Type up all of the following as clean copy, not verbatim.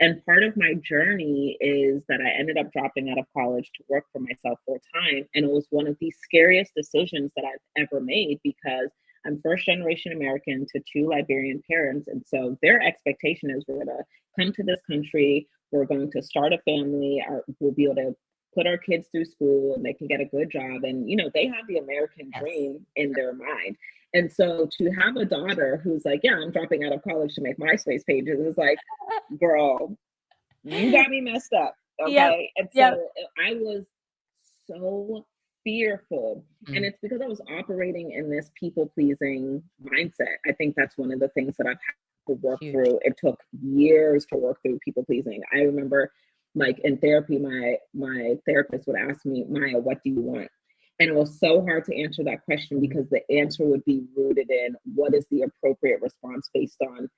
And part of my journey is that I ended up dropping out of college to work for myself full time. And it was one of the scariest decisions that I've ever made because I'm first generation American to two Liberian parents. And so their expectation is we're going to come to this country, we're going to start a family, we'll be able to put our kids through school and they can get a good job. And, you know, they have the American dream in their mind. And so to have a daughter who's like, yeah, I'm dropping out of college to make MySpace pages is like, girl, you got me messed up. Okay. Yep. And so I was so fearful. And it's because I was operating in this people pleasing mindset. I think that's one of the things that I've had to work through. It took years to work through people pleasing. I remember like in therapy, my therapist would ask me, Maya, what do you want? And it was so hard to answer that question because the answer would be rooted in what is the appropriate response based on,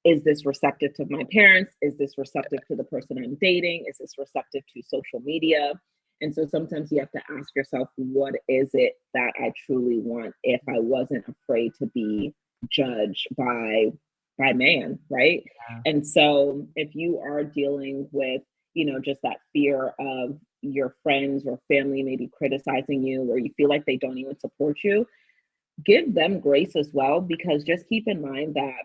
is this receptive to my parents? Is this receptive to the person I'm dating? Is this receptive to social media? And so sometimes you have to ask yourself, what is it that I truly want if I wasn't afraid to be judged by man, right? Yeah. And so if you are dealing with, you know, just that fear of your friends or family maybe criticizing you, or you feel like they don't even support you, give them grace as well, because just keep in mind that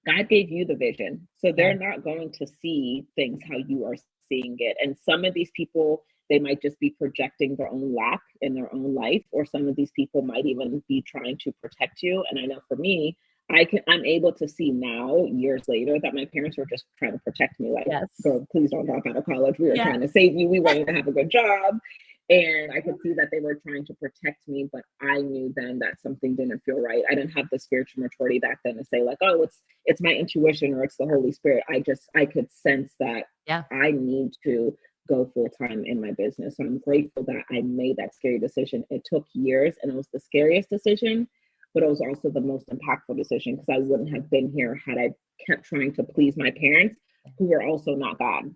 God gave you the vision. So they're not going to see things how you are seeing it. And some of these people, they might just be projecting their own lack in their own life, or some of these people might even be trying to protect you. And I know for me, I'm able to see now, years later, that my parents were just trying to protect me. Like, girl, please don't drop out of college. We were trying to save you. We want you to have a good job. And I could see that they were trying to protect me, but I knew then that something didn't feel right. I didn't have the spiritual maturity back then to say like, oh, it's my intuition or it's the Holy Spirit. I could sense that I need to go full time in my business. So I'm grateful that I made that scary decision. It took years and it was the scariest decision, but it was also the most impactful decision because I wouldn't have been here had I kept trying to please my parents, who were also not God.